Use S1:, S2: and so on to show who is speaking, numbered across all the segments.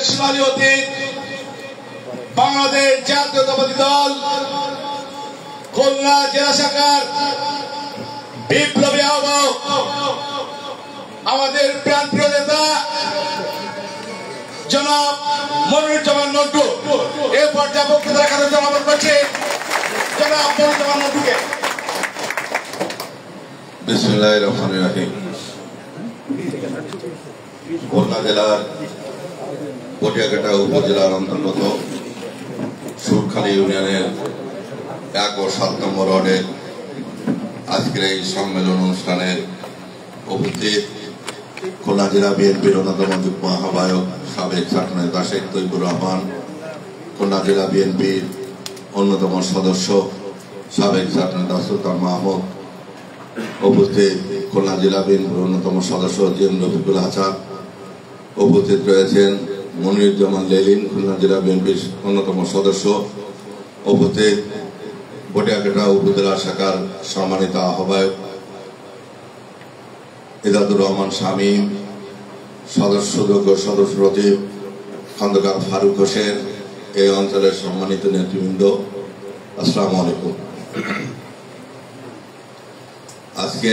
S1: সোনালী অতীত বাংলাদেশ জাতীয়তাবাদী দল খুলনা জেলা শাখার বিপ্লবী আহ্বায়ক আমাদের প্রাণপ্রিয় নেতা জনাব মনিরুজ্জামান নন্টু এ পর্যায়ে বক্তৃতা রাখার জন্য আমন্ত্রণ করছি জনাব মনিরুজ্জামান নন্টুকে।
S2: বিসমিল্লাহির রহমানির রহিম। খুলনা জেলার পটিয়াঘাটা উপজেলার অন্তর্গত সুরখালী ইউনিয়নের 1 ও 7 নম্বর ওয়ার্ডের আজকের এই সম্মেলন অনুষ্ঠানে উপস্থিত খুলনা জেলা বিএনপির অন্যতম যুগ্ম আহ্বায়ক সাবেক ছাত্রনেতা শেখ তৈবুর রহমান, খুলনা জেলা বিএনপির অন্যতম সদস্য সাবেক ছাত্রনেতা সুলতান মাহমুদ, উপস্থিত খুলনা জেলা বিএনপির অন্যতম সদস্য জিএম রফিকুল হাসান, উপস্থিত রয়েছেন মনিরুজ্জামান লেলিন, খুলনা জেলা বিএনপির অন্যতম সদস্য, উপস্থিত পটিয়াঘাটা উপজেলা শাখার সম্মানিত আহ্বায়ক ইজাদুর রহমান শামীম, সদস্যযোগ্য সদস্য সচিব খন্দকার ফারুক হোসেন, এই অঞ্চলের সম্মানিত নেতৃবৃন্দ, আসসালামু আলাইকুম। আজকে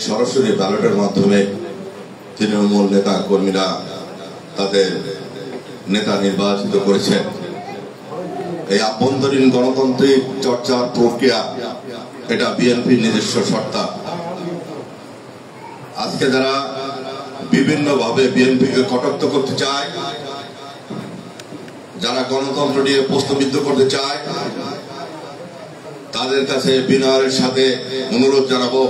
S2: সরাসরি ব্যালটের মাধ্যমে তৃণমূল নেতা কর্মীরা তাদের নেতা নির্বাচিত করেছেন। এই আভ্যন্তরীণ গণতান্ত্রিক চর্চার প্রক্রিয়া এটা বিএনপির নিজস্ব সত্তা। আজকে যারা বিভিন্নভাবে বিএনপিকে কটাক্ষ করতে চায়, যারা গণতন্ত্র নিয়ে প্রশ্নবিদ্ধ করতে চায়, তাদের কাছে বিনয়ের সাথে অনুরোধ জানাবো,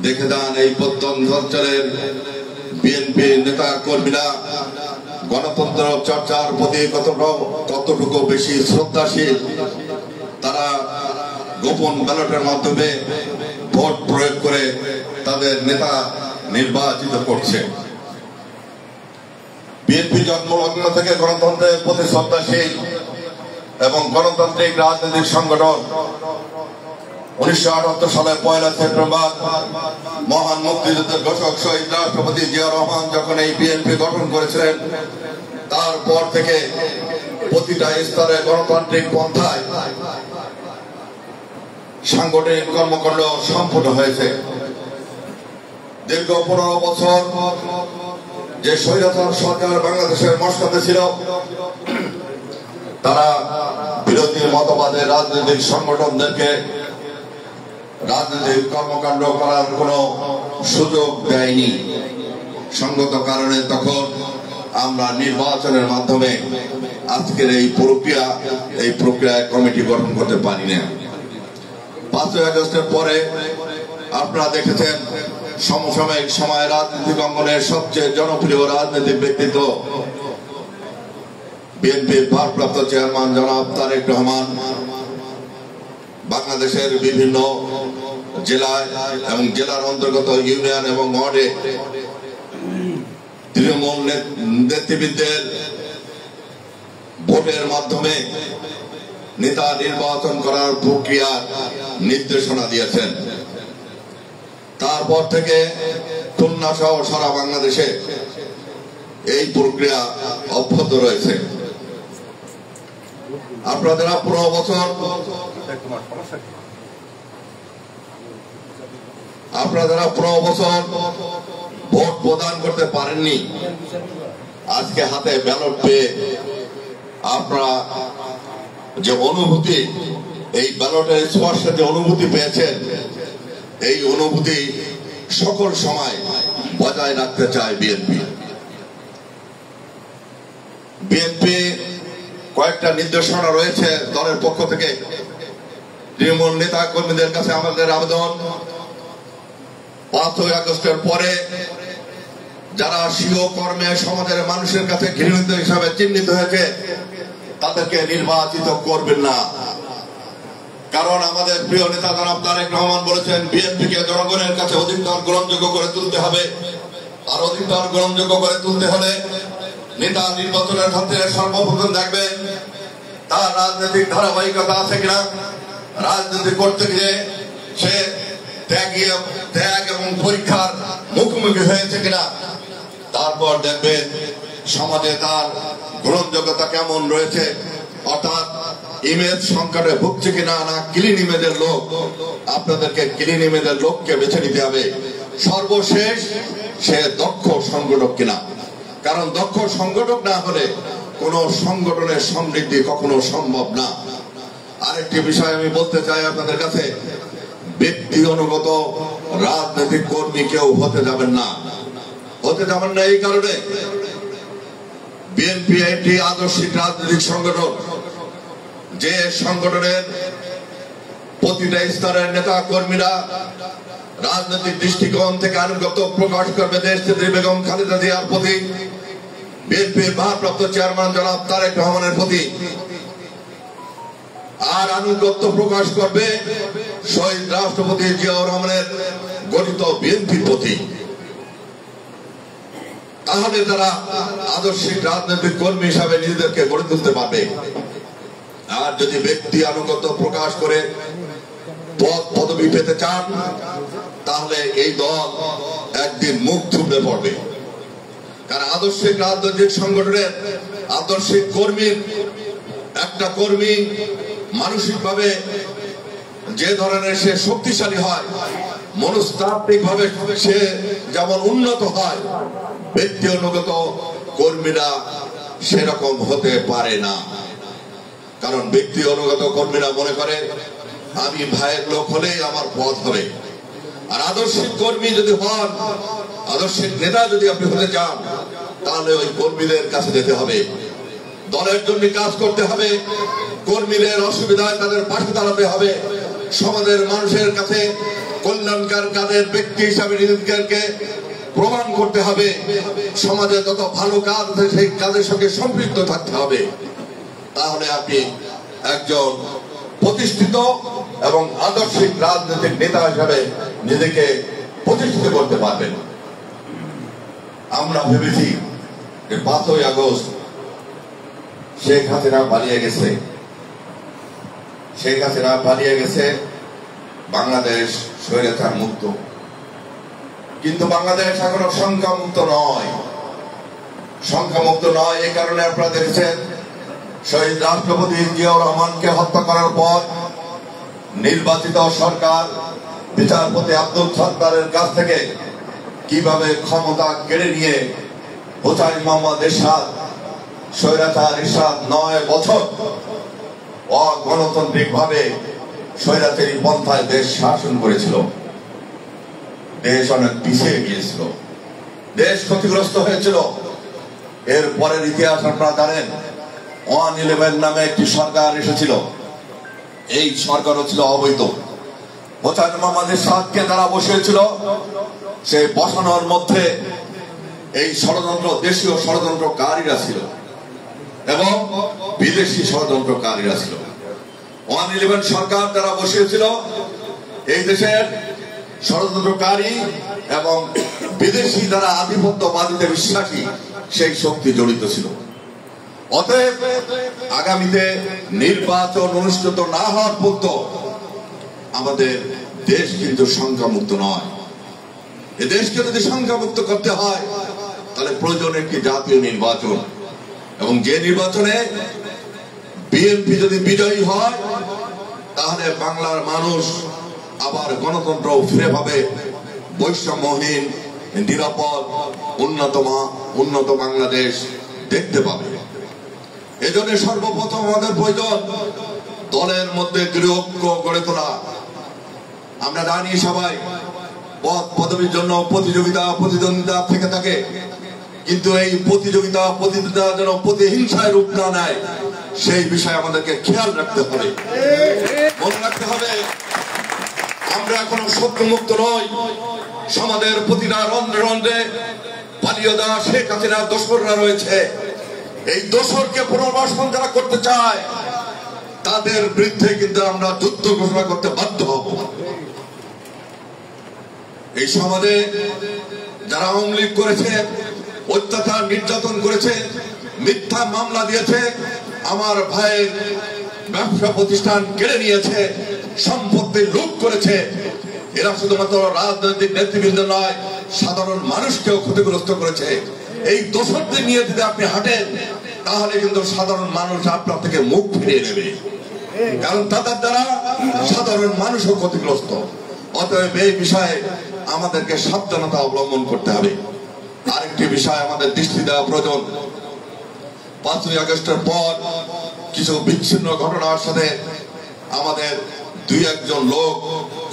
S2: দেখে যান এই প্রত্যন্ত অঞ্চলের বিএনপি নেতা কর্মীরা গণতন্ত্র চর্চার প্রতি কতটুকু বেশি শ্রদ্ধাশীল। তারা গোপন ব্যালটের মাধ্যমে ভোট প্রয়োগ করে তাদের নেতা নির্বাচিত করছে। বিএনপি জন্মলগ্ন থেকে গণতন্ত্রের প্রতি শ্রদ্ধাশীল এবং গণতান্ত্রিক রাজনৈতিক সংগঠন। 1978 সালের 1 সেপ্টেম্বর মহান মুক্তিযুদ্ধের ঘোষক শহীদ রাষ্ট্রপতি জিয়া রহমান যখন এই বিএনপি গঠন করেছিলেন, তারপর থেকে প্রতিটা স্তরে গণতান্ত্রিক পন্থায় সাংগঠনিক কর্মকাণ্ড সম্পূর্ণ হয়েছে। দীর্ঘ 15 বছর যে স্বৈরাচার সরকার বাংলাদেশের মসনদে ছিল, তারা বিরোধী মতবাদের রাজনৈতিক সংগঠনদেরকে রাজনৈতিক কর্মকাণ্ড করার কোনো সুযোগ দেয়নি। সঙ্গত কারণে তখন আমরা নির্বাচনের মাধ্যমে আজকের এই প্রক্রিয়ায় কমিটি গঠন করতে পারি না। 5ই আগস্টের পরে আপনারা দেখেছেন সমসাময়িক সময়ে রাজনৈতিক অঙ্গনের সবচেয়ে জনপ্রিয় রাজনৈতিক ব্যক্তিত্ব বিএনপির ভারপ্রাপ্ত চেয়ারম্যান জনাব তারেক রহমান বাংলাদেশের বিভিন্ন জেলায় এবং জেলার অন্তর্গত ইউনিয়ন এবং ওয়ার্ডে তৃণমূল নেতৃবৃন্দের ভোটের মাধ্যমে নেতা নির্বাচন করার প্রক্রিয়া নির্দেশনা দিয়েছেন। তারপর থেকে খুলনা সহ সারা বাংলাদেশে এই প্রক্রিয়া অব্যাহত রয়েছে। আপনাদের 15 বছর ভোট প্রদান করতে পারেননি, আজকে হাতে ব্যালট পেয়ে আপনারা যে অনুভূতি, এই ব্যালটের স্পর্শে যে অনুভূতি পেয়েছেন, এই অনুভূতি সকল সময় বজায় রাখতে চায় বিএনপি। কয়েকটা নির্দেশনা রয়েছে দলের পক্ষ থেকে। তৃণমূল নেতা কর্মীদের কাছে আমাদের আবেদন, 5ই আগস্টের পরে যারা স্বীয় কর্মে সমাজের মানুষের কাছে ঘৃণিত হিসাবে চিহ্নিত হয়েছে, তাদেরকে নির্বাচিত করবেন না। কারণ আমাদের প্রিয় নেতা জনাব তারেক রহমান বলেছেন, বিএনপিকে জনগণের কাছে অধিকতর গ্রহণযোগ্য করে তুলতে হবে। আর অধিকতর গ্রহণযোগ্য করে তুলতে হলে নেতা নির্বাচনের ক্ষেত্রে সর্বপ্রথম দেখবে তার রাজনৈতিক ধারাবাহিকতা আছে কিনা, রাজনীতি করতে গিয়ে সে ত্যাগ এবং পরীক্ষার মুখোমুখি হয়েছে কিনা। তারপর দেখবে সমাজে তার গ্রহণযোগ্যতা কেমন রয়েছে, অর্থাৎ ইমেজ সংকটে ভুগছে কিনা, না ক্লিন ইমেজের লোক। আপনাদেরকে ক্লিন ইমেজের লোককে বেছে নিতে হবে। সর্বশেষ সে দক্ষ সংগঠক কিনা, কারণ দক্ষ সংগঠক না হলে কোন সংগঠনের সমৃদ্ধি কখনো সম্ভব না। আরেকটি বিষয় আমি বলতে চাই আপনাদের কাছে, ব্যক্তি অনুগত রাজনৈতিক কর্মী কেউ হতে যাবেন না। এই কারণে বিএনপি একটি আদর্শিক রাজনৈতিক সংগঠন, যে সংগঠনের প্রতিটা স্তরের নেতা কর্মীরা রাজনৈতিক দৃষ্টিকোণ থেকে আনুগত্য প্রকাশ করবে দেশনেত্রী বেগম খালেদা জিয়ার প্রতি, বিএনপির ভারপ্রাপ্ত চেয়ারম্যান জনাব তারেক রহমানের প্রতি, আর আনুগত্য প্রকাশ করবে শহীদ রাষ্ট্রপতি জিয়াউর রহমানের গঠিত বিএনপির প্রতি। তাহলে তারা আদর্শিক রাজনৈতিক কর্মী হিসাবে নিজেদেরকে গড়ে তুলতে পারবে। আর যদি ব্যক্তি আনুগত্য প্রকাশ করে পদ পদবি পেতে চান, তাহলে এই দল একদিন মুখ থুবড়ে পড়বে। কারণ আদর্শিক রাজনৈতিক সংগঠনের আদর্শিক কর্মীর একটা কর্মী মানসিকভাবে যে ধরনের সে শক্তিশালী হয়, মনস্তাত্ত্বিক ভাবে সে যেমন উন্নত হয়, ব্যক্তি অনুগত কর্মীরা সেরকম হতে পারে না। কারণ ব্যক্তি অনুগত কর্মীরা মনে করে আমি ভাইয়ের লোক হলেই আমার পদ হবে। আর আদর্শিক কর্মী যদি হন, আদর্শিক নেতা যদি আপনি হতে চান, তাহলে ওই কর্মীদের কাছে যেতে হবে, দলের জন্য কাজ করতে হবে, কর্মীদের অসুবিধায় তাদের পাশে দাঁড়াতে হবে, সমাজের মানুষের কাছে কল্যাণকার কাজের ব্যক্তি হিসাবে নিজেদেরকে প্রমাণ করতে হবে, সমাজে যত ভালো কাজ আছে সেই কাজের সঙ্গে সম্পৃক্ত থাকতে হবে। তাহলে আপনি একজন প্রতিষ্ঠিত এবং আদর্শিক রাজনৈতিক নেতা হিসাবে নিজেকে প্রতিষ্ঠিত করতে পারবেন। আমরা ভেবেছি যে 5ই আগস্ট শেখ হাসিনা পালিয়ে গেছে, বাংলাদেশ স্বৈরাচার মুক্ত। কিন্তু বাংলাদেশ এখনো সংখ্যামুক্ত নয়। এই কারণে আপনারা দেখেছেন শহীদ রাষ্ট্রপতি জিয়াউর রহমানকে হত্যা করার পর নির্বাচিত সরকার বিচারপতি আব্দুল সত্তারের কাছ থেকে কিভাবে ক্ষমতা কেড়ে নিয়ে হোসাইন মোহাম্মদ এরশাদ, স্বৈরাচার এরশাদ 9 বছর অগণতান্ত্রিক ভাবে স্বৈরাচারী পন্থায় দেশ শাসন করেছিল। দেশ অনেক পিছিয়ে গিয়েছিল, দেশ ক্ষতিগ্রস্ত হয়েছিল। এর পরের ইতিহাস আপনারা জানেন, 111 নামে একটি সরকার এসেছিল। এই সরকারও ছিল অবৈধ। হোসাইন মোহাম্মদ এরশাদকে তারা বসিয়েছিল, সেই বসানোর মধ্যে এই ষড়যন্ত্র দেশীয় ষড়যন্ত্রকারীরা ছিল এবং বিদেশি ষড়যন্ত্রকারীরা ছিল। 111 সরকার তারা বসিয়েছিল, এই দেশের ষড়যন্ত্রকারী এবং বিদেশি যারা আধিপত্যবাদীতে বিশ্বাসী সেই শক্তি জড়িত ছিল। অতএব আগামীতে নির্বাচন অনুষ্ঠিত না হওয়ার পর্যন্ত আমাদের দেশ কিন্তু সংখ্যামুক্ত নয়। এ দেশকে যদি সংখ্যামুক্ত করতে হয়, তাহলে প্রয়োজন একটি জাতীয় নির্বাচন, এবং যে নির্বাচনে বিএনপি যদি বিজয়ী হয়, তাহলে বাংলার মানুষ আবার গণতন্ত্র ফিরে পাবে, বৈষম্যহীন, নিরাপদ, উন্নত বাংলাদেশ দেখতে পাবে। এজন্য সর্বপ্রথম আমাদের প্রয়োজন দলের মধ্যে দৃঢ় ঐক্য গড়ে তোলা। আমরা জানি সবাই পদ পদবীর জন্য প্রতিদ্বন্দ্বিতা থেকে থাকে, কিন্তু এই প্রতিদ্বন্দ্বিতা যেন প্রতিহিংসায় রূপ না নেয়, সেই বিষয়ে আমাদেরকে খেয়াল রাখতে হবে, মনে রাখতে হবে। আমরা এখনো শত্রুমুক্ত নই। সমাজের প্রতিটা রন্ধ্রে রন্ধ্রে পালিয়ে দেওয়া শেখ হাসিনার দোসররা রয়েছে। এই দোসরকে পুনর্বাসন যারা করতে চায়, তাদের বিরুদ্ধে কিন্তু আমরা যুদ্ধ ঘোষণা করতে বাধ্য হব। এই সমাজে যারা আওয়ামী লীগ করেছে, অত্যাচার নির্যাতন করেছে, মিথ্যা মামলা দিয়েছে, আমার ভাইয়ের ব্যবসা প্রতিষ্ঠান কেড়ে নিয়েছে, সম্পত্তি লুট করেছে, এরা শুধুমাত্র রাজনৈতিক নেতৃবৃন্দ নয়, সাধারণ মানুষকেও ক্ষতিগ্রস্ত করেছে। এই দোষরদের নিয়ে যদি আপনি হাঁটেন তাহলে কিন্তু সাধারণ মানুষ আপনার থেকে মুখ ফিরিয়ে নেবে, কারণ তাদের দ্বারা সাধারণ মানুষও ক্ষতিগ্রস্ত। অতএব এই বিষয়ে আমাদেরকে সাবধানতা অবলম্বন করতে হবে। আরেকটি বিষয় আমাদের দৃষ্টি দেওয়া প্রয়োজন, 5ই আগস্টের পর কিছু বিচ্ছিন্ন ঘটনার সাথে আমাদের 2-1 লোক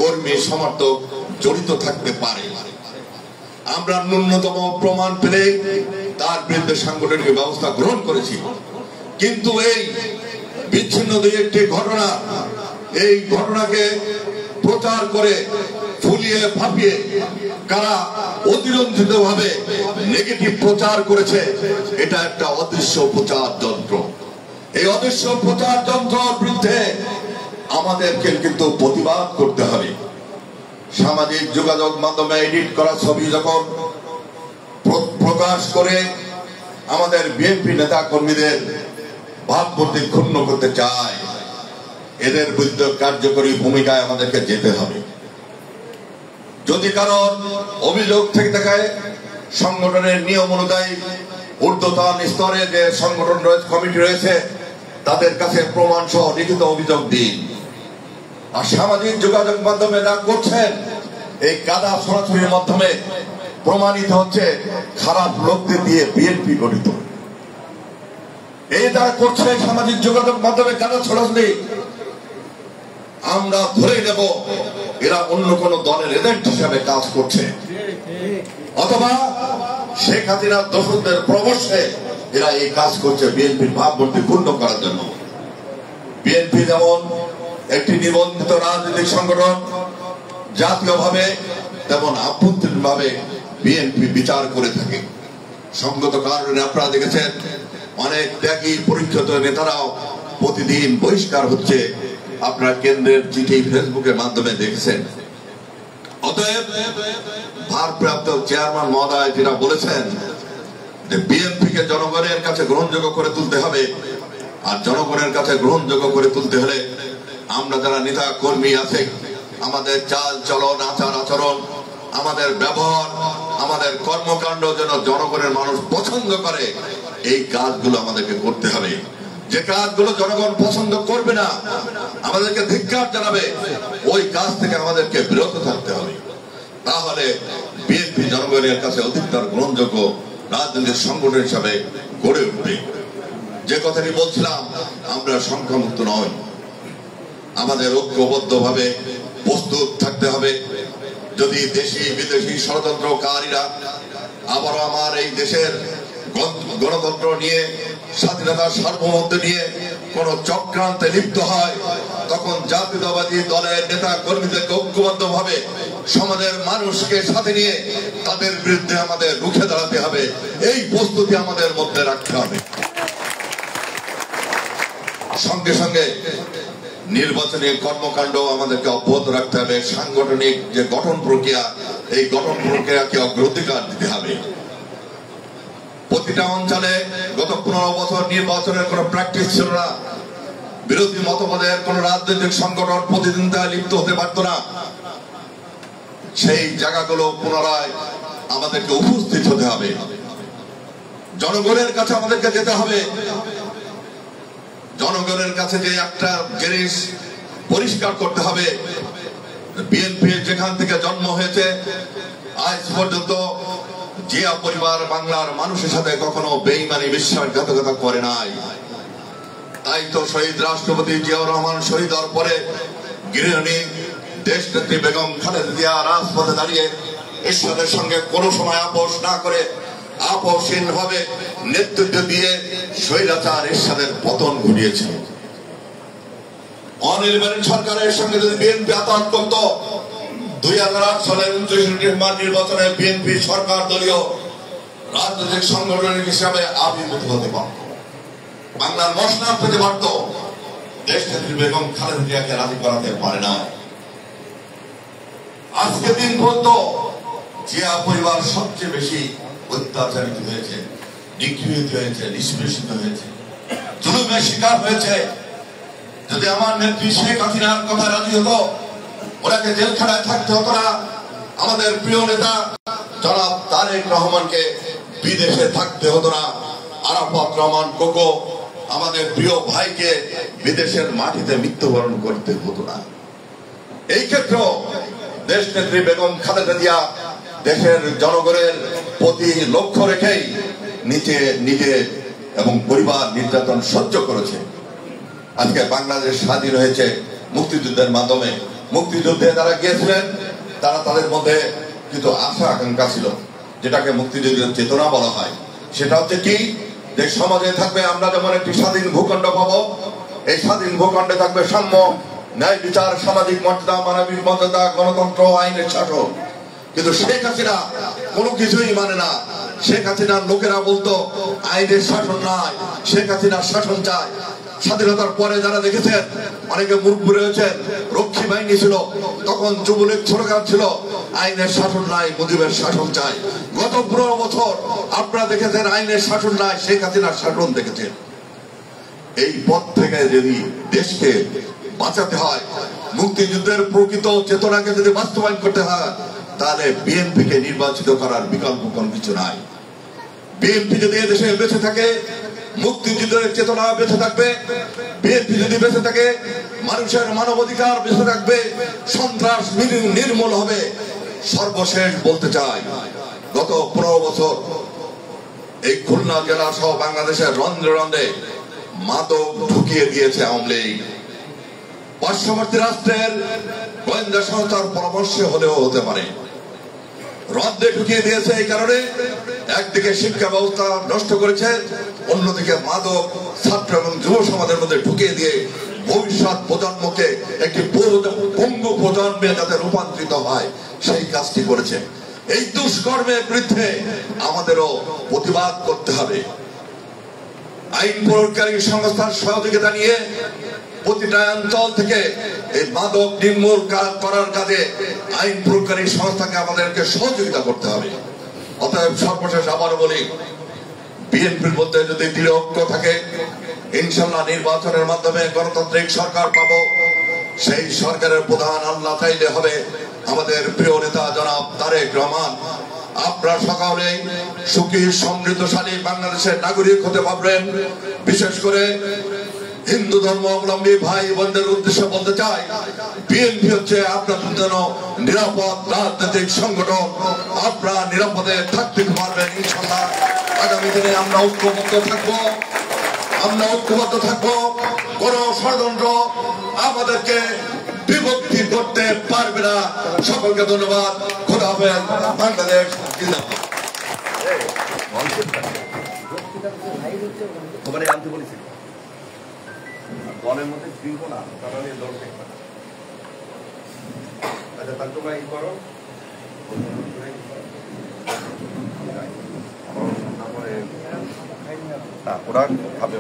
S2: কর্মী সমর্থক জড়িত থাকতে পারে। আমরা ন্যূনতম প্রমাণ পেলে তার বিরুদ্ধে সাংগঠনিক ব্যবস্থা গ্রহণ করেছি, কিন্তু এই বিচ্ছিন্ন 2-1টি ঘটনা, এই ঘটনাকে প্রচার করে ফুলিয়ে ফাঁপিয়ে কারা অতিরঞ্জিত ভাবে নেগেটিভ প্রচার করেছে, এটা একটা অদৃশ্য প্রচার যন্ত্র। এই অদৃশ্য প্রচার যন্ত্রের বিরুদ্ধে আমাদেরকে কিন্তু প্রতিবাদ করতে হবে। সামাজিক যোগাযোগ মাধ্যমে এডিট করা ছবি যখন প্রকাশ করে আমাদের বিএনপি নেতা কর্মীদের ভাবমূর্তি ক্ষুণ্ণ করতে চায়, এদের বিরুদ্ধে কার্যকরী ভূমিকায় আমাদেরকে যেতে হবে। যদি কারোর অভিযোগ থেকে থাকে, সংগঠনের নিয়ম অনুযায়ী ঊর্ধ্বতন স্তরে যে সংগঠন রয়েছে, কমিটি রয়েছে, তাদের কাছে প্রমাণ সহ লিখিত অভিযোগ দিন। আর সামাজিক যোগাযোগ মাধ্যমে যা করছেন, এই কাদা ছড়াছড়ির মাধ্যমে প্রমাণিত হচ্ছে খারাপ লোকদের দিয়ে বিএনপি গঠিত। এই যারা করছে সামাজিক যোগাযোগ মাধ্যমে কাদা ছড়াছড়ি, আমরা ধরে নেব এরা অন্য কোন দলের এজেন্ট হিসাবে কাজ করছে, অথবা শেখ হাসিনার দোসরদের প্রবর্ষে এরা এই কাজ করছে বিএনপির ভাবমূর্তি ক্ষুণ্ণ করার জন্য। বিএনপি যেমন একটি নিবন্ধিত রাজনৈতিক সংগঠন, জাতীয়ভাবে তেমন আভ্যন্তরীণভাবে বিএনপি বিচার করে থাকে। সঙ্গত কারণে আপনারা দেখেছেন অনেক ত্যাগী পরীক্ষিত নেতারাও প্রতিদিন বহিষ্কার হচ্ছে, আপনারা কেন্দ্রের চিঠি ফেসবুকের মাধ্যমে দেখেছেন। অতএব ভারপ্রাপ্ত চেয়ারম্যান মহোদয় যেটা বলেছেন যে বিএনপি কে জনগণের কাছে গ্রহণযোগ্য করে তুলতে হবে, আর জনগণের কাছে গ্রহণযোগ্য করে তুলতে হলে আমরা যারা নেতা কর্মী আছে, আমাদের চাল চলন, আচার আচরণ, আমাদের ব্যবহার, আমাদের কর্মকাণ্ড যেন জনগণের মানুষ পছন্দ করে, এই কাজগুলো আমাদেরকে করতে হবে। যে কাজগুলো জনগণ পছন্দ করবে না, আমাদেরকে ধিক্কার জানাবে, ওই কাজ থেকে আমাদেরকে বিরত থাকতে হবে। তাহলে বিএনপি জনগণের কাছে অধিকতর গ্রহণযোগ্য রাজনৈতিক সংগঠন হিসাবে গড়ে উঠবে। যে কথাটি বলছিলাম, আমরা সংখ্যামুক্ত নয়, আমাদের ঐক্যবদ্ধ ভাবে প্রস্তুত থাকতে হবে। যদি দেশি বিদেশি ষড়যন্ত্রকারীরা আবারও আমার এই দেশের গণতন্ত্র নিয়ে, স্বাধীনতার সার্বভৌমত্ব নিয়ে কোন চক্রান্তে লিপ্ত হয়, তখন জাতীয়তাবাদী দলের নেতা কর্মীদেরকে ঐক্যবদ্ধ ভাবে সমাজের মানুষকে সাথে নিয়ে তাদের বিরুদ্ধে আমাদের রুখে দাঁড়াতে হবে। এই প্রস্তুতি আমাদের মধ্যে রাখতে হবে। সঙ্গে সঙ্গে নির্বাচনী কর্মকাণ্ড আমাদেরকে অব্যাহত রাখতে হবে। সাংগঠনিক যে গঠন প্রক্রিয়া, এই গঠন প্রক্রিয়াকে অগ্রাধিকার দিতে হবে। প্রতিটা অঞ্চলে গত 15 বছর নির্বাচনের কোন প্র্যাকটিস ছিল না। বিরোধী মতবাদের কোন রাজনৈতিক সংগঠন প্রতিদ্বন্দ্বিতায় লিপ্ত হতে পারত না। সেই জায়গাগুলো পুনরায় আমাদেরকে উপস্থিত হতে হবে, জনগণের কাছে আমাদেরকে যেতে হবে। জনগণের কাছে যে একটা জিনিস পরিষ্কার করতে হবে, বিএনপি যেখান থেকে জন্ম হয়েছে আজ পর্যন্ত জিয়া পরিবার বাংলার মানুষের সাথে কখনো বেঈমানি বিশ্বাসঘাতকতা করে নাই। তাই তো শহীদ রাষ্ট্রপতি জিয়াউর রহমান শহীদ হওয়ার পরে গৃহিণী দেশনেত্রী বেগম খালেদা জিয়া রাজপথে দাঁড়িয়ে ঈশ্বরের সঙ্গে কোনো সময় আপোষ না করে আপোষহীন ভাবে নেতৃত্ব দিয়ে স্বৈরাচার এরশাদের পতন ঘটিয়েছে। অনির্বাচিত সরকারের সঙ্গে যদি বিএনপি আতাত করত, 2008 সালের 29 নির্বাচনে বিএনপি সরকার দলীয় রাজনৈতিক সংগঠন হিসাবে আবির্ভূত হতে পারত, বাংলার মসনদ পেতে পারত। দেশনেত্রী বেগম খালেদা জিয়াকে রাজি করাতে পারে না। আজকে দিন পর্যন্ত জিয়া পরিবার সবচেয়ে বেশি অত্যাচারিত হয়েছে, নিগৃহীত হয়েছে, নিষ্পেষিত হয়েছে, জুলুমের শিকার হয়েছে। যদি আমার নেত্রী শেখ হাসিনার কথা রাজি হতো, ওনাকে জেলখানায় থাকতে হতো না। আমাদের প্রিয় নেতা জনাব তারেক রহমানকে বিদেশে থাকতে হতো না। আরাফাত রহমান কোকো আমাদের প্রিয় ভাইকে বিদেশের মাটিতে মৃত্যুবরণ করতে হতো না। এই ক্ষেত্রে দেশ নেত্রী বেগম খালেদা জিয়া দেশের জনগণের প্রতি লক্ষ্য রেখেই নিজে এবং পরিবার নির্যাতন সহ্য করেছে। আজকে বাংলাদেশ স্বাধীন হয়েছে মুক্তিযুদ্ধের মাধ্যমে। মুক্তিযুদ্ধে যারা গিয়েছিলেন তারা তাদের মধ্যে কিন্তু আশা আকাঙ্ক্ষা ছিল, যেটাকে মুক্তিযুদ্ধের চেতনা বলা হয়। সেটা হচ্ছে কি, যে সমাজে থাকবে আমরা যেমন একটি স্বাধীন ভূখণ্ড পাবো, এই স্বাধীন ভূখণ্ডে থাকবে সাম্য, ন্যায় বিচার, সামাজিক মর্যাদা, মানবিক মর্যাদা, গণতন্ত্র, আইনের শাসন। কিন্তু শেখ হাসিনা কোনো কিছুই মানে না। শেখ হাসিনার লোকেরা বলতো আইনের শাসন নাই, শেখ হাসিনার শাসন চায়। স্বাধীনতার পরে যারা দেখেছেন অনেকে মুখ ঘুরে হয়েছেন, রক্ষী বাহিনী ছিল, তখন যুবলীগ স্লোগান ছিল আইনের শাসন নাই, মুজিবের শাসন চাই। গত 15 বছর আপনারা দেখেছেন আইনের শাসন নাই, শেখ হাসিনার শাসন দেখেছেন। এই পথ থেকে যদি দেশকে বাঁচাতে হয়, মুক্তিযুদ্ধের প্রকৃত চেতনাকে যদি বাস্তবায়ন করতে হয়, তাহলে বিএনপিকে নির্বাচিত করার বিকল্প কোনো কিছু নাই। বিএনপি যদি এদেশে বেঁচে থাকে, মুক্তিযুদ্ধের চেতনা বেঁচে থাকবে। বিএনপি যদি বেঁচে থাকে, মানুষের মানবাধিকার বেঁচে থাকবে, সন্ত্রাস নির্মূল হবে। সর্বশেষ বলতে চাই, গত 15 বছর এই খুলনা জেলা সহ বাংলাদেশের রন্ধ্রে রন্ধ্রে মাদক ঢুকিয়ে দিয়েছে আওয়ামী লীগ। পার্শ্ববর্তী রাষ্ট্রের গোয়েন্দা সংস্থার পরামর্শে হলেও হতে পারে। রন্ধ্রে ঢুকিয়ে দিয়েছে এই কারণে, একদিকে শিক্ষা ব্যবস্থা নষ্ট করেছে, অন্যদিকে মাদক ছাত্র এবং যুব সমাজের মধ্যে ঢুকিয়ে দিয়ে ভবিষ্যৎ প্রজন্মকে একটি পঙ্গু প্রজন্মে যাতে রূপান্তরিত হয় সেই কাজটি করেছে। এই দুষ্কর্মের বিরুদ্ধে আমাদেরও প্রতিবাদ করতে হবে। আইন প্রয়োগকারী সংস্থার সহযোগিতা নিয়ে প্রতিটা অঞ্চল থেকে এই মাদক নির্মূল করার কাজে আইন প্রয়োগকারী সংস্থাকে আমাদেরকে সহযোগিতা করতে হবে। অতএব সর্বশেষ আবার বলি, বিএনপির মধ্যে যদি দৃঢ় ঐক্য থাকে, ইনশাল্লাহ নির্বাচনের মাধ্যমে গণতান্ত্রিক সরকার পাবো। সেই সরকারের প্রধান আল্লাহ চাইলে হবে আমাদের প্রিয় নেতা জনাব তারেক রহমান। আপনারা সকলে সুখী সমৃদ্ধশালী বাংলাদেশের নাগরিক হতে পারবেন। বিশেষ করে হিন্দু ধর্ম অবলম্বী ভাই বোনদের উদ্দেশ্যে বলতে চাই, বিএনপি হচ্ছে আপনাদের জন্য নিরাপদ রাজনৈতিক সংগঠন। আপনারা নিরাপদে থাকতে পারবেন ইনশাল্লাহ। আগামী দিনে আমরা ঐক্যবদ্ধ থাকবো। কোন ষড়যন্ত্র আমাদেরকে বিভক্তি করতে পারবে না। সকলকে ধন্যবাদ। খোদা হাফেজ। বাংলাদেশ জিন্দাবাদ।
S3: আনতে বলেছি দলের মধ্যে ফিরবো না, তাহলে দল দেখবে না। আচ্ছা, তার তোমরা ই করো, ওরা খাবে,